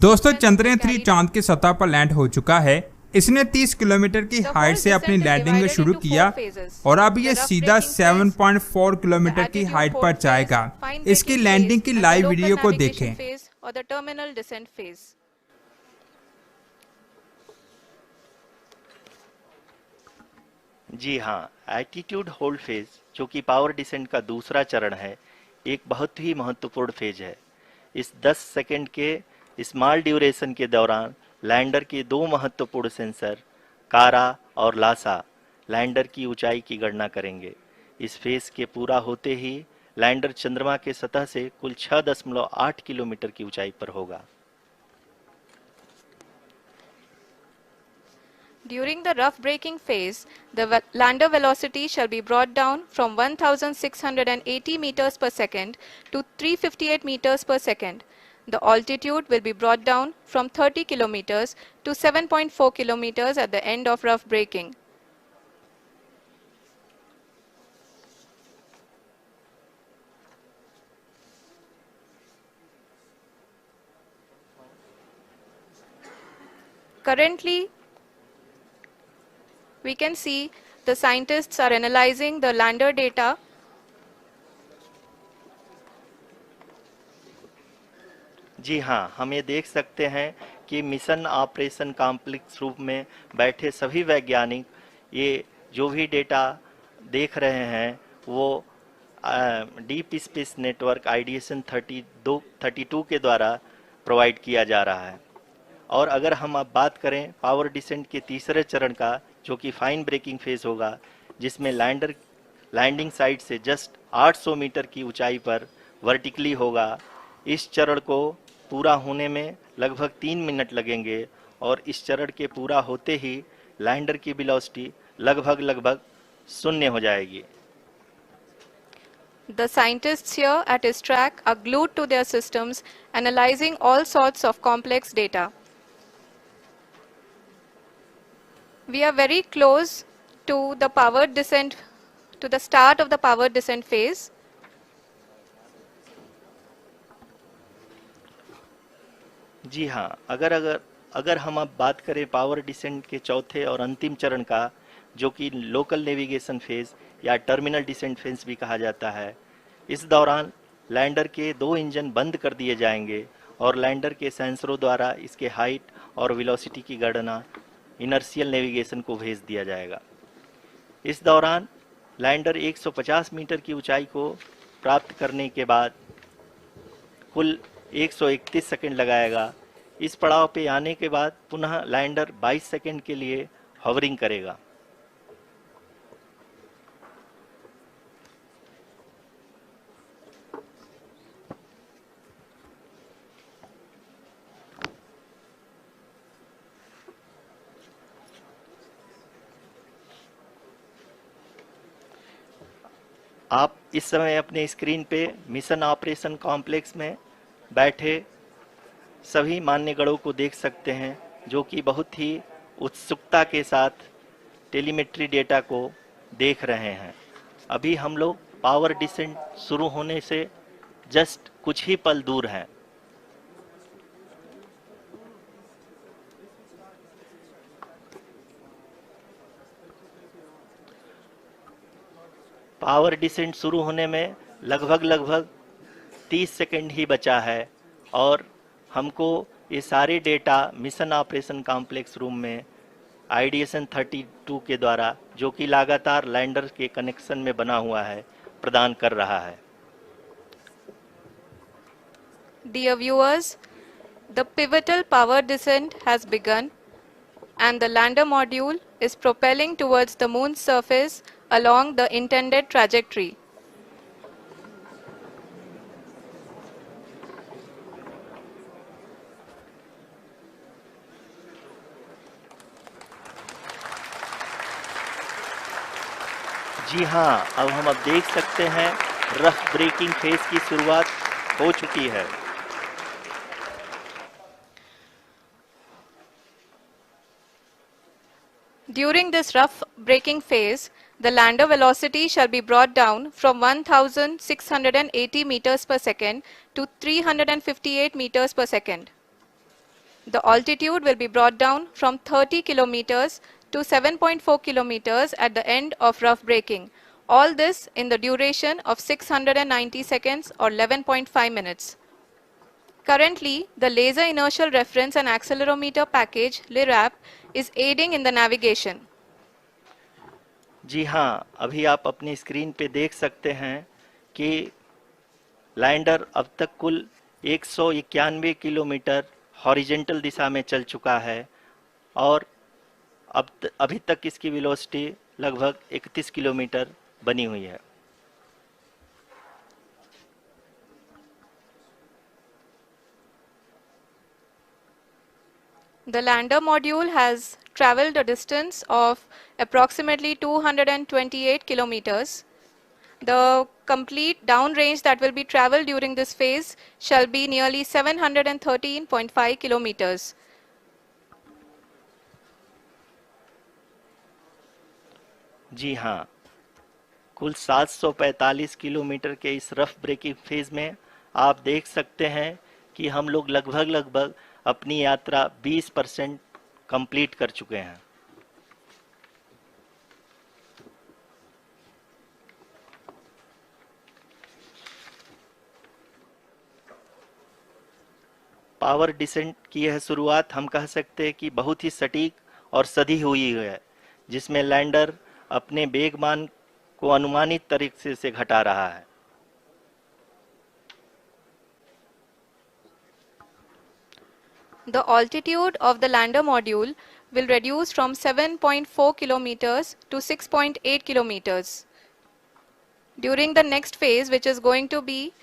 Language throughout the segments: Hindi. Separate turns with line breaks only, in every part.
दोस्तों चंद्रयान 3 चांद की सतह पर लैंड हो चुका है। इसने 30 किलोमीटर की हाइट से अपनी लैंडिंग शुरू किया और अब ये सीधा 7.4 किलोमीटर की हाइट पर जाएगा। इसकी लैंडिंग की लाइव वीडियो को देखें।
जी हाँ, एल्टीट्यूड होल्ड फेज जो कि पावर डिसेंट का दूसरा चरण है, एक बहुत ही महत्वपूर्ण फेज है। इस 10 सेकंड के स्मॉल ड्यूरेशन के दौरान लैंडर के दो महत्वपूर्ण सेंसर कारा और लासा लैंडर की ऊंचाई की गणना करेंगे। इस फेज के पूरा होते ही लैंडर चंद्रमा के सतह से कुल 6.8 किलोमीटर की ऊंचाई पर होगा।
During the rough braking phase, the lander velocity shall be brought down from 1680 meters per second to 358 meters per second. The altitude will be brought down from 30 kilometers to 7.4 kilometers at the end of rough braking. Currently, we can see the scientists are analyzing the lander data.
जी हाँ, हम ये देख सकते हैं कि मिशन ऑपरेशन कॉम्प्लेक्स रूप में बैठे सभी वैज्ञानिक ये जो भी डेटा देख रहे हैं वो डीप स्पेस नेटवर्क आईडीएसन 32 के द्वारा प्रोवाइड किया जा रहा है। और अगर हम अब बात करें पावर डिसेंट के तीसरे चरण का, जो कि फाइन ब्रेकिंग फेज होगा, जिसमें लैंडिंग साइट से जस्ट 800 मीटर की ऊंचाई पर वर्टिकली होगा। इस चरण को पूरा होने में लगभग 3 मिनट लगेंगे और इस चरण के पूरा होते ही लैंडर की वेलोसिटी लगभग शून्य हो जाएगी।
The scientists here at ISTRAC are glued to their systems, analyzing all sorts of complex data. We are very close to the powered descent, to the start of the powered descent phase.
जी हाँ, अगर हम अब बात करें पावर डिसेंट के चौथे और अंतिम चरण का, जो कि लोकल नेविगेशन फेज या टर्मिनल डिसेंट फेज भी कहा जाता है, इस दौरान लैंडर के 2 इंजन बंद कर दिए जाएंगे और लैंडर के सेंसरों द्वारा इसके हाइट और वेलोसिटी की गणना इनर्शियल नेविगेशन को भेज दिया जाएगा। इस दौरान लैंडर 150 मीटर की ऊंचाई को प्राप्त करने के बाद कुल 131 सेकंड लगाएगा। इस पड़ाव पे आने के बाद पुनः लैंडर 22 सेकंड के लिए हॉवरिंग करेगा। आप इस समय अपने स्क्रीन पे मिशन ऑपरेशन कॉम्प्लेक्स में बैठे सभी मान्यगणों को देख सकते हैं, जो कि बहुत ही उत्सुकता के साथ टेलीमेट्री डेटा को देख रहे हैं। अभी हम लोग पावर डिसेंट शुरू होने से जस्ट कुछ ही पल दूर हैं। पावर डिसेंट शुरू होने में लगभग 30 सेकंड ही बचा है और हमको ये सारे data mission operation complex room में आईडीएसन 32 के द्वारा, जो कि लगातार लैंडर के कनेक्शन में बना हुआ है, प्रदान कर रहा है।
Dear viewers, the pivotal power descent has begun and the lander module is propelling towards the moon's surface along the intended trajectory.
जी हाँ, अब हम देख सकते हैं रफ ब्रेकिंग फेज की शुरुआत हो चुकी है।
During this rough braking phase, the lander velocity shall be brought down from 1680 meters per second to 358 meters per second. The altitude will be brought down from 30 kilometers to 7.4 kilometers at the end of rough braking. All this in the duration of 690 seconds or 11.5 minutes. Currently, the Laser Inertial Reference and Accelerometer package (LIRAP) is aiding in the navigation.
जी हाँ, अभी आप अपनी स्क्रीन पे देख सकते हैं कि लैंडर अब तक कुल 191 किलोमीटर हॉरिजेंटल दिशा में चल चुका है और अभी तक इसकी वेलोसिटी लगभग 31 किलोमीटर बनी हुई है।
The lander module has traveled a distance of approximately 228 kilometers. The complete downrange that will be traveled during this phase shall be nearly 713.5 kilometers.
जी हाँ, कुल 745 किलोमीटर के इस रफ ब्रेकिंग फेज में आप देख सकते हैं कि हम लोग लगभग अपनी यात्रा 20% कंप्लीट कर चुके हैं। पावर डिसेंट की यह शुरुआत हम कह सकते हैं कि बहुत ही सटीक और सधी हुई है, जिसमें लैंडर अपने वेगमान को अनुमानित तरीके से घटा रहा है।
The altitude of the lander module will reduce from 7.4 kilometers to 6.8 kilometers during the next phase, which is going to be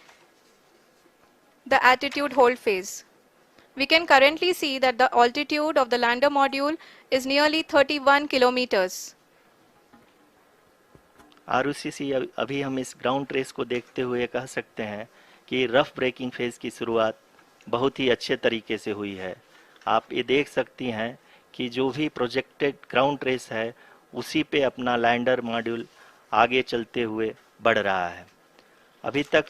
the attitude hold phase. We can currently see that the altitude of the lander module is nearly 31 kilometers.
Arushi, अभी हम इस ग्राउंड ट्रेस को देखते हुए कह सकते हैं कि रफ ब्रेकिंग फेज की शुरुआत बहुत ही अच्छे तरीके से हुई है। आप ये देख सकती हैं कि जो भी प्रोजेक्टेड ग्राउंड ट्रेस है उसी पे अपना लैंडर मॉड्यूल आगे चलते हुए बढ़ रहा है। अभी तक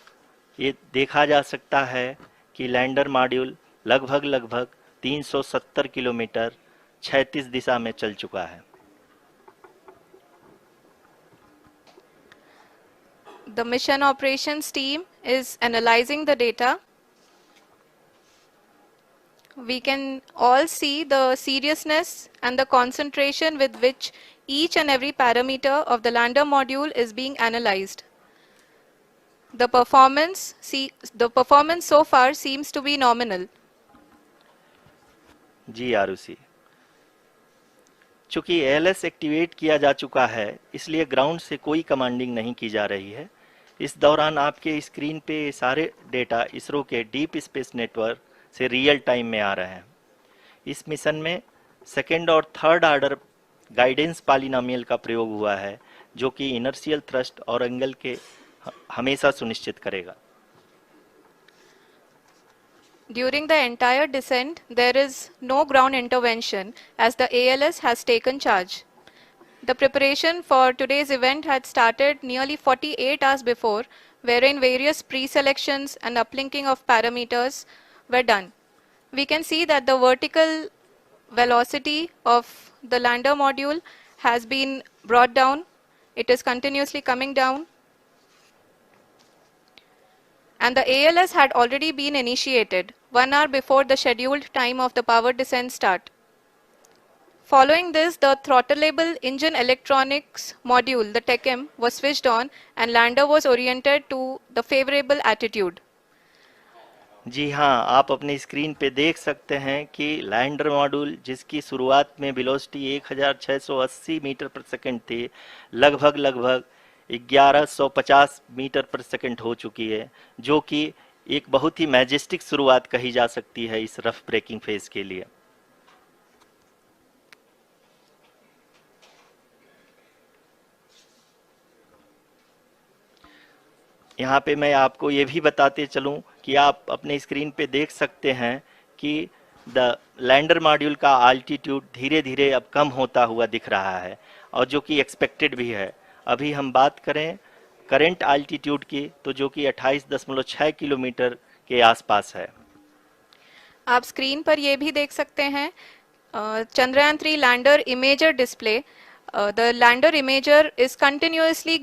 ये देखा जा सकता है कि लैंडर मॉड्यूल लगभग 370 किलोमीटर 36 दिशा में चल चुका है।
The mission operations team is analyzing the data. We can all see the seriousness and the concentration with which each and every parameter of the lander module is being analyzed. The performance so far seems to be nominal.
जी आरुषि, चूंकि ALS एक्टिवेट किया जा चुका है इसलिए ग्राउंड से कोई कमांडिंग नहीं की जा रही है। इस दौरान आपके स्क्रीन पे सारे डेटा इसरो के डीप स्पेस नेटवर्क से रियल टाइम में आ रहे हैं। इस मिशन में सेकेंड और थर्ड ऑर्डर गाइडेंस पॉलिनोमियल का प्रयोग हुआ है, जो कि इनर्शियल थ्रस्ट और एंगल के हमेशा सुनिश्चित करेगा।
During the entire descent, there is no ground intervention as the ALS has taken charge. The preparation for today's event had started nearly 48 hours before, wherein various pre-selections and uplinking of parameters were done. We can see that the vertical velocity of the lander module has been brought down. It is continuously coming down. And the ALS had already been initiated 1 hour before the scheduled time of the power descent start. Following this, the throttleable engine electronics module, the TECM, was switched on and lander was oriented to the favorable attitude.
जी हाँ, आप अपनी स्क्रीन पे देख सकते हैं कि लैंडर मॉड्यूल जिसकी शुरुआत में वेलोसिटी 1680 मीटर पर सेकंड थी, लगभग 1150 मीटर पर सेकंड हो चुकी है, जो कि एक बहुत ही मैजेस्टिक शुरुआत कही जा सकती है इस रफ ब्रेकिंग फेज के लिए। यहाँ पे मैं आपको ये भी बताते चलूँ कि आप अपने स्क्रीन पे देख सकते हैं कि द लैंडर मॉड्यूल का आल्टीट्यूड धीरे धीरे अब कम होता हुआ दिख रहा है, और जो कि एक्सपेक्टेड भी है। अभी हम बात करें करंट आल्टीट्यूड की, तो जो कि 28.6 किलोमीटर के आसपास है।
आप स्क्रीन पर ये भी देख सकते हैं Chandrayaan 3 lander imager display. The lander imager is continuously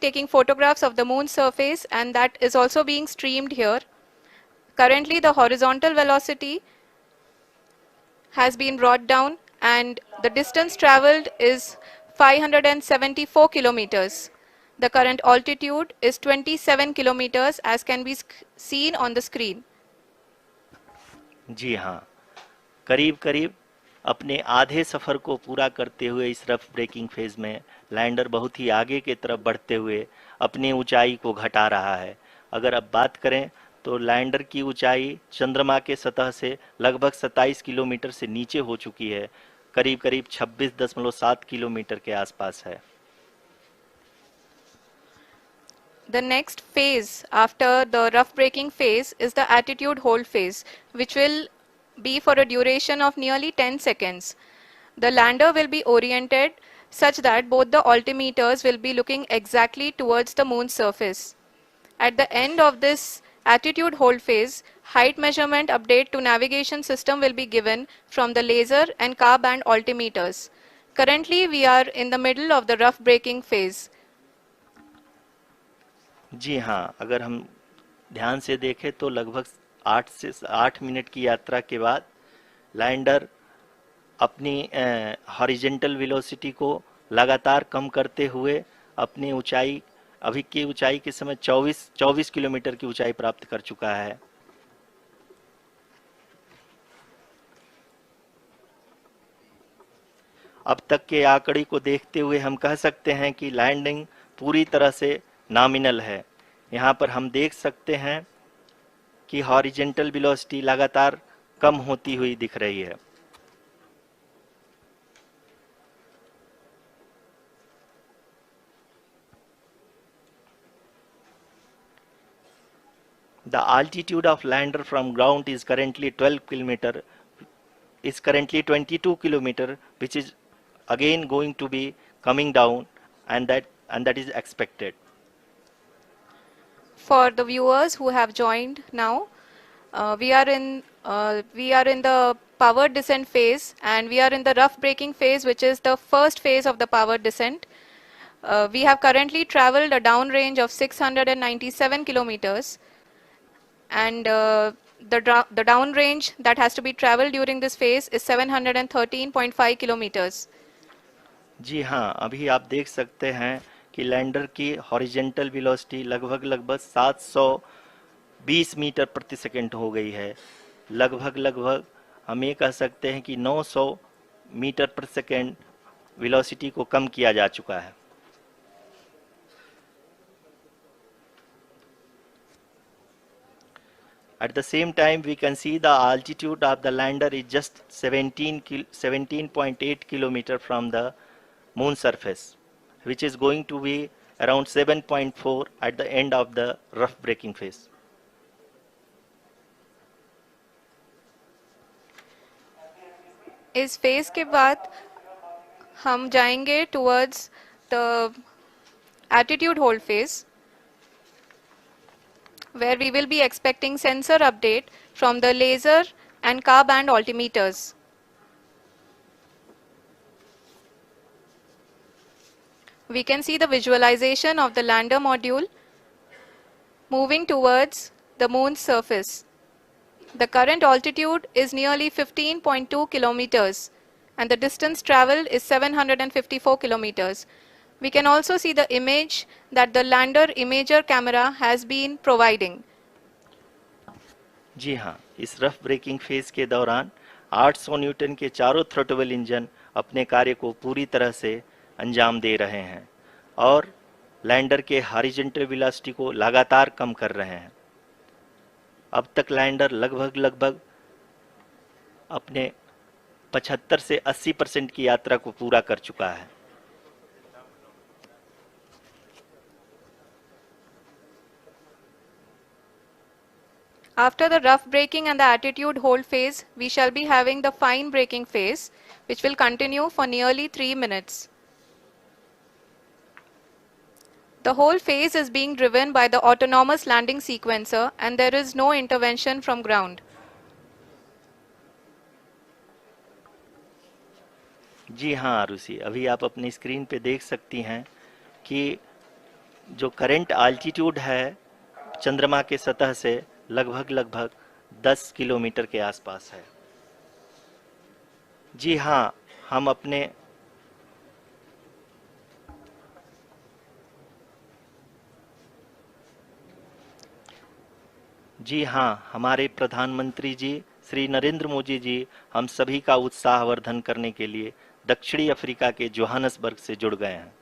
taking photographs of the moon surface, and that is also being streamed here. Currently the horizontal velocity has been brought down and the distance traveled is 574 kilometers. The current altitude is 27 kilometers as can be seen on the screen.
जी हाँ, करीब करीब अपने आधे सफ़र को पूरा करते हुए इस रफ ब्रेकिंग फेज में लैंडर बहुत ही आगे की तरफ बढ़ते हुए अपनी ऊंचाई को घटा रहा है। अगर अब बात करें तो लैंडर की ऊंचाई चंद्रमा के सतह से लगभग 27 किलोमीटर से नीचे हो चुकी है, करीब करीब 26.7 किलोमीटर के आसपास है।
The next phase after the rough braking phase is the attitude hold phase, which will be for a duration of nearly 10 seconds. The lander will be oriented such that both the altimeters will be looking exactly towards the moon's surface. At the end of this attitude hold phase, height measurement update to navigation system will be given from the laser and car band altimeters. Currently we are in the middle of the rough braking phase.
जी हाँ, अगर हम ध्यान से देखें तो लगभग 8 मिनट की यात्रा के बाद लैंडर अपनी हॉरिजेंटल वेलोसिटी को लगातार कम करते हुए अपनी ऊंचाई, अभी की ऊंचाई के समय 24 किलोमीटर की ऊंचाई प्राप्त कर चुका है। अब तक के आंकड़े को देखते हुए हम कह सकते हैं कि लैंडिंग पूरी तरह से नॉमिनल है। यहाँ पर हम देख सकते हैं कि हॉरिजेंटल वेलोसिटी लगातार कम होती हुई दिख रही है। The altitude of lander from ground is currently 22 kilometer, which is again going to be coming down, and that is expected.
For the viewers who have joined now, we are in the power descent phase, and we are in the rough braking phase, which is the first phase of the power descent. We have currently traveled a downrange of 697 kilometers, and the downrange that has to be traveled during this phase is 713.5 kilometers.
जी हाँ, अभी आप देख सकते हैं कि लैंडर की हॉरिजेंटल वेलोसिटी लगभग 720 मीटर प्रति सेकंड हो गई है। लगभग हम ये कह सकते हैं कि 900 मीटर प्रति सेकंड वेलोसिटी को कम किया जा चुका है। At the same time, we can see the altitude of the lander is just 17.8 kilometer from the moon surface, which is going to be around 7.4 at the end of the rough braking phase.
इस फेज के बाद हम जाएंगे towards the attitude hold phase, where we will be expecting sensor update from the laser and car band altimeters. We can see the visualization of the lander module moving towards the moon's surface. The current altitude is nearly 15.2 kilometers and the distance traveled is 754 kilometers. We can also see the image that the lander imager camera has been providing.
जी हाँ, इस रफ ब्रेकिंग फेज के दौरान 800 न्यूटन के चारों थ्रोटल इंजन अपने कार्य को पूरी तरह से अंजाम दे रहे हैं और लैंडर के हॉरिजॉन्टल वेलोसिटी को लगातार कम कर रहे हैं। अब तक लैंडर लगभग अपने 75 से 80% की यात्रा को पूरा कर चुका है।
After the rough braking and the attitude hold phase, we shall be having the fine braking phase, which will continue for nearly 3 minutes. The whole phase is being driven by the autonomous landing sequencer and there is no intervention from ground.
जी हाँ आरुषि, अभी आप अपनी स्क्रीन पे देख सकती हैं कि जो करंट आल्टीट्यूड है चंद्रमा के सतह से लगभग 10 किलोमीटर के आसपास है। जी हाँ, हम अपने जी हाँ, हमारे प्रधानमंत्री जी श्री नरेंद्र मोदी जी हम सभी का उत्साहवर्धन करने के लिए दक्षिणी अफ्रीका के जोहानसबर्ग से जुड़ गए हैं।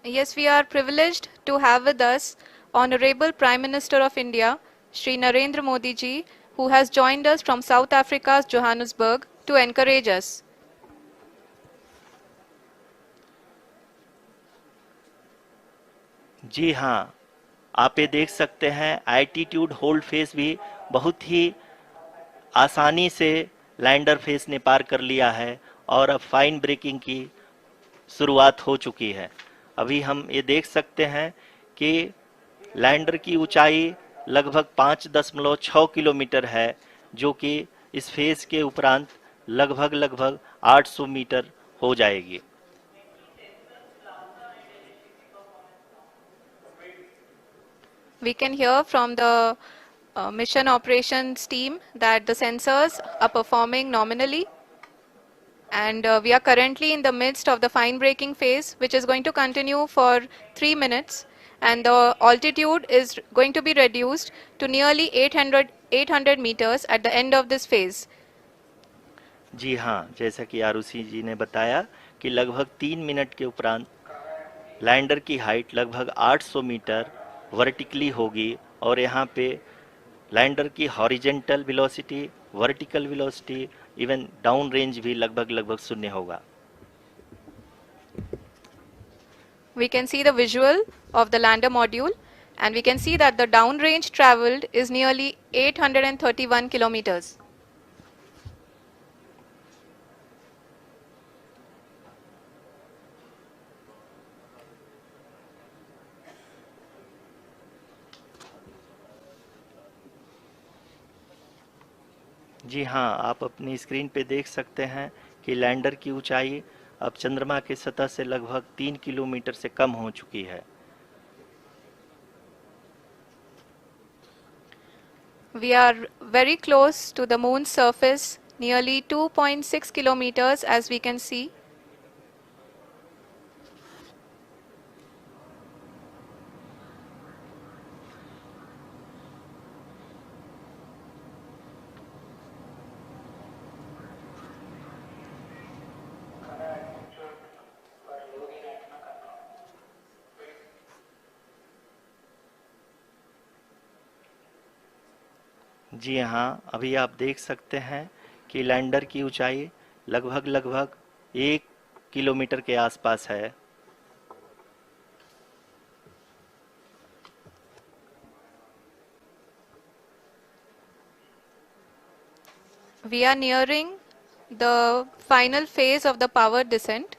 Yes, we are privileged to have with us Honorable Prime Minister of India, Shri Narendra Modi ji, who has joined us from South Africa's Johannesburg to encourage us.
जी हाँ, आप ये देख सकते हैं एल्टीट्यूड होल्ड फेस भी बहुत ही आसानी से लैंडर फेस ने पार कर लिया है और अब फाइन ब्रेकिंग की शुरुआत हो चुकी है। अभी हम ये देख सकते हैं कि लैंडर की ऊंचाई लगभग 5.6 किलोमीटर है, जो कि इस फेज के उपरांत लगभग 800 मीटर हो जाएगी।
We can hear from the mission operations team that the sensors are performing nominally and we are currently in the midst of the fine braking phase, which is going to continue for 3 minutes and the altitude is going to be reduced to nearly 800 meters at the end of this phase.
जी हाँ, जैसा कि आरुषि जी ने बताया कि लगभग 3 मिनट के उपरांत लैंडर की हाइट लगभग 800 मीटर वर्टिकली होगी और यहाँ पे लैंडर की horizontal velocity, vertical velocity, even down range भी लगभग शून्य होगा।
We can see the visual of the lander module and we can see that the down range traveled is nearly 831 kilometers.
जी हाँ, आप अपनी स्क्रीन पे देख सकते हैं कि लैंडर की ऊंचाई अब चंद्रमा के सतह से लगभग 3 किलोमीटर से कम हो चुकी है।
We are very close to the moon's surface, nearly 2.6 kilometers as we can see.
जी हाँ, अभी आप देख सकते हैं कि लैंडर की ऊंचाई लगभग 1 किलोमीटर के आसपास है।
We are nearing the final phase of the power descent,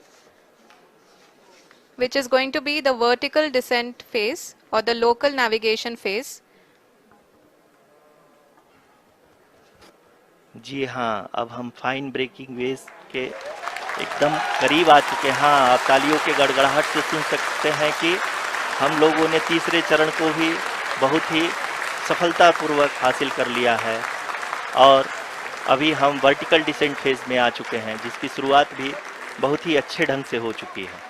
which is going to be the vertical descent phase or the local navigation phase.
जी हाँ, अब हम फाइन ब्रेकिंग वेज के एकदम करीब आ चुके हैं। हाँ, आप तालियों के गड़गड़ाहट से सुन सकते हैं कि हम लोगों ने तीसरे चरण को भी बहुत ही सफलतापूर्वक हासिल कर लिया है और अभी हम वर्टिकल डिसेंट फेज में आ चुके हैं, जिसकी शुरुआत भी बहुत ही अच्छे ढंग से हो चुकी है।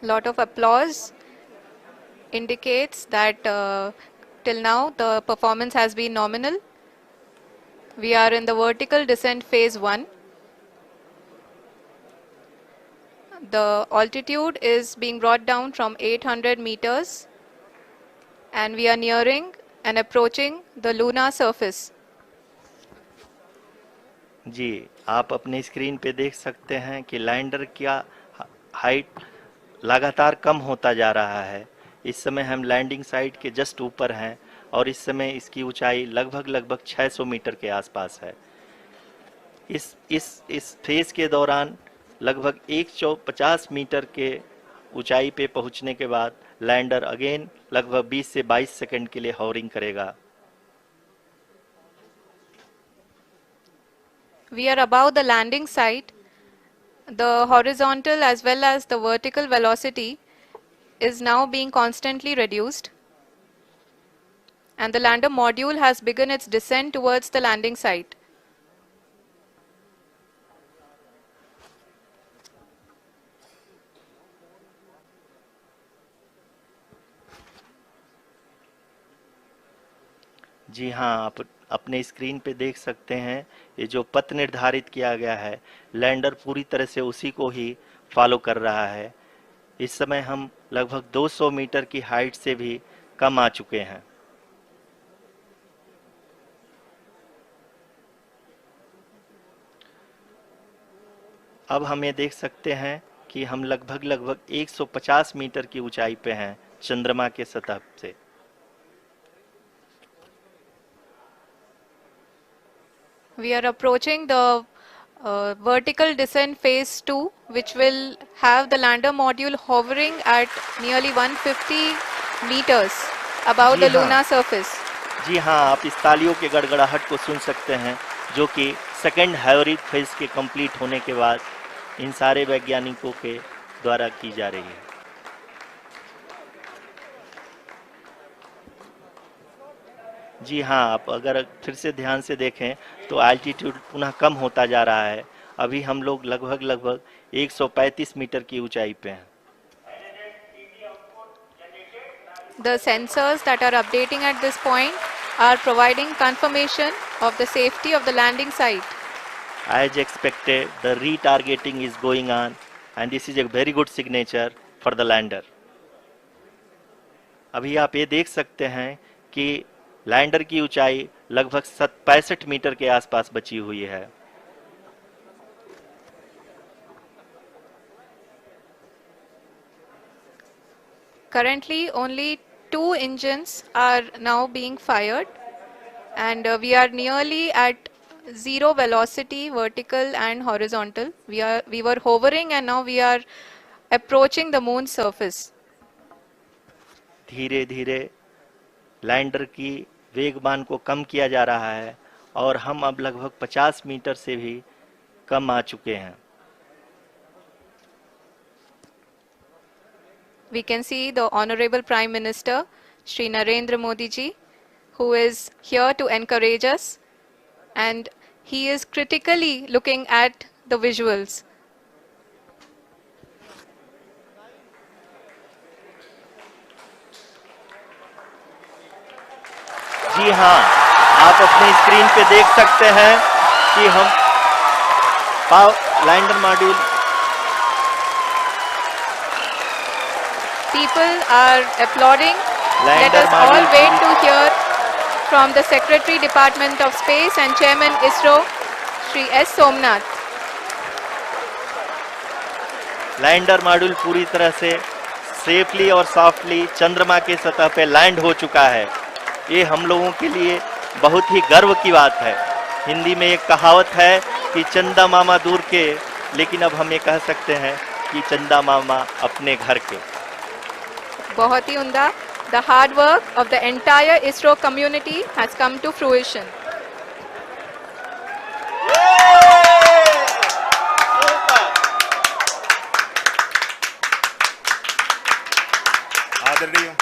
Lot of applause indicates that till now the performance has been nominal. We are in the vertical descent phase 1. The altitude is being brought down from 800 meters and we are nearing and approaching the lunar surface.
जी, आप अपने स्क्रीन पे देख सकते हैं कि लैंडर का हाइट लगातार कम होता जा रहा है। इस समय हम लैंडिंग साइट के जस्ट ऊपर हैं और इस समय इसकी ऊंचाई लगभग 600 मीटर के आसपास है। इस फेज के दौरान लगभग 150 मीटर के ऊंचाई पे पहुंचने के बाद लैंडर अगेन लगभग 20 से 22 सेकंड के लिए हॉवरिंग करेगा।
We are above the landing site. The horizontal as well as the vertical velocity is now being constantly reduced. And the lander module has begun its descent towards the landing site.
जी हाँ, आप अपने स्क्रीन पे देख सकते हैं ये जो पथ निर्धारित किया गया है, लैंडर पूरी तरह से उसी को ही फॉलो कर रहा है। इस समय हम लगभग 200 मीटर की हाइट से भी कम आ चुके हैं। अब हम ये देख सकते हैं कि हम लगभग 150 मीटर की ऊंचाई पे हैं चंद्रमा के सतह से।
We are approaching the vertical descent phase 2, which will have the lander module hovering at nearly 150 meters above the lunar surface.
जी हाँ, आप इस तालियों के गड़गड़ाहट को सुन सकते हैं जो कि सेकंड हैवरिक फेज के कंप्लीट होने के बाद इन सारे वैज्ञानिकों के द्वारा की जा रही है। जी हाँ, आप अगर फिर से ध्यान से देखें तो एल्टीट्यूड पुनः कम होता जा रहा है। अभी हम लोग लगभग 135 मीटर की ऊंचाई पे हैं।
The sensors that are updating at this point are providing confirmation of the safety of the landing site.
As expected, the retargeting is going on and this is a very good signature for the lander. अभी आप ये देख सकते हैं कि लैंडर की ऊंचाई लगभग 65 मीटर के आसपास बची हुई है।
Currently, only 2 engines are now being fired, and we are nearly at zero velocity, vertical and horizontal. We were hovering, and now we are approaching the moon's surface.
धीरे धीरे लैंडर की वेगमान को कम किया जा रहा है और हम अब लगभग 50 मीटर से भी कम आ चुके हैं।
We can see the Honorable Prime Minister, Shri Narendra Modi ji, who is here to encourage us, and he is critically looking at the visuals.
जी हाँ, आप अपने स्क्रीन पे देख सकते हैं कि हम lander module.
People are applauding. Let us all wait to hear from the Secretary Department of Space and Chairman ISRO, Shri S. Somnath.
Lander module पूरी तरह से सेफली और सॉफ्टली चंद्रमा के सतह पे लैंड हो चुका है। ये हम लोगों के लिए बहुत ही गर्व की बात है। हिंदी में एक कहावत है कि चंदा मामा दूर के, लेकिन अब हम ये कह सकते हैं कि चंदा मामा अपने घर के।
बहुत ही उम्दा। The hard work of the entire ISRO community has come to fruition.
आदरणीय